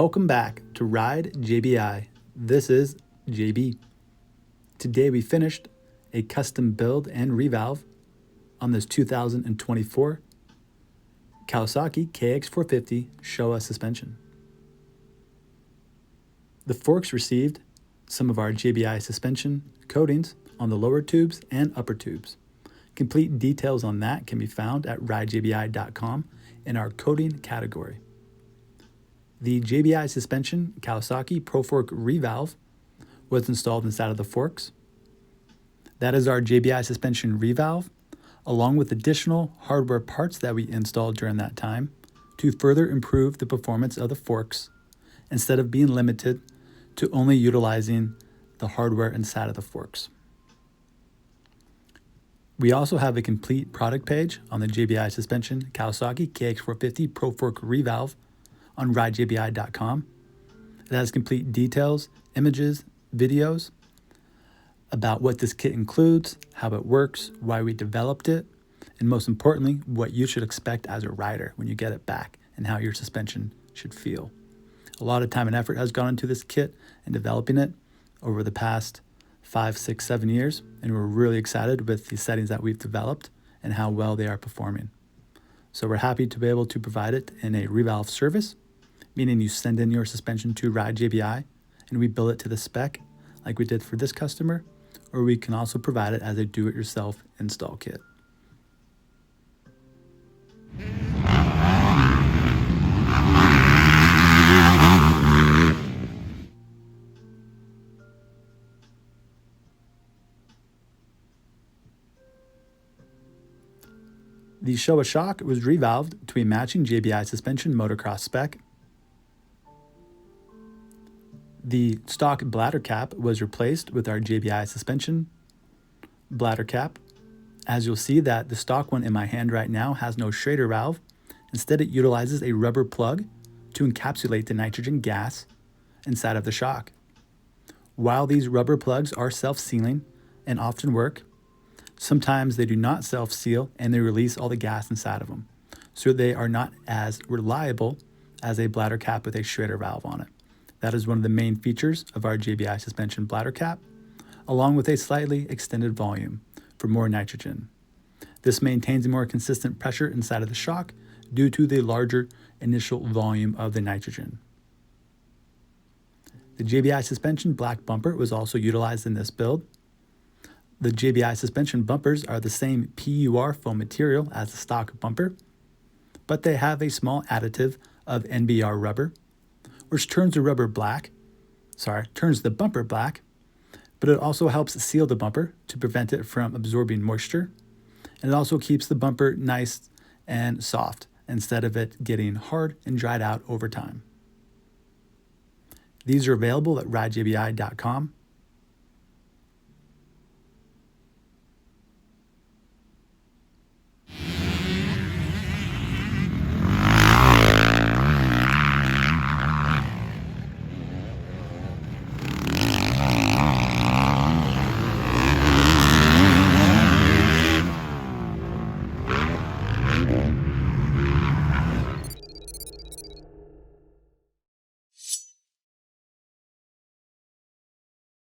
Welcome back to Ride JBI. This is JB. Today we finished a custom build and revalve on this 2024 Kawasaki KX450 Showa suspension. The forks received some of our JBI suspension coatings on the lower tubes and upper tubes. Complete details on that can be found at ridejbi.com in our coating category. The JBI Suspension Kawasaki Pro Fork Revalve was installed inside of the forks. That is our JBI Suspension Revalve, along with additional hardware parts that we installed during that time to further improve the performance of the forks instead of being limited to only utilizing the hardware inside of the forks. We also have a complete product page on the JBI Suspension Kawasaki KX450 Pro Fork Revalve on ridejbi.com. It has complete details, images, videos about what this kit includes, how it works, why we developed it, and most importantly, what you should expect as a rider when you get it back and how your suspension should feel. A lot of time and effort has gone into this kit and developing it over the past 5, 6, 7 years, and we're really excited with the settings that we've developed and how well they are performing. So we're happy to be able to provide it in a revalve service, meaning you send in your suspension to Ride JBI and we build it to the spec like we did for this customer, or we can also provide it as a do-it-yourself install kit. The Showa shock was revalved to a matching JBI suspension motocross spec. The stock bladder cap was replaced with our JBI suspension bladder cap. As you'll see that the stock one in my hand right now has no Schrader valve. Instead, it utilizes a rubber plug to encapsulate the nitrogen gas inside of the shock. While these rubber plugs are self-sealing and often work, sometimes they do not self-seal and they release all the gas inside of them. So they are not as reliable as a bladder cap with a Schrader valve on it. That is one of the main features of our JBI suspension bladder cap, along with a slightly extended volume for more nitrogen. This maintains a more consistent pressure inside of the shock due to the larger initial volume of the nitrogen. The JBI suspension black bumper was also utilized in this build. The JBI suspension bumpers are the same PUR foam material as the stock bumper, but they have a small additive of NBR rubber, which turns the bumper black, but it also helps seal the bumper to prevent it from absorbing moisture. And it also keeps the bumper nice and soft instead of it getting hard and dried out over time. These are available at ridejbi.com.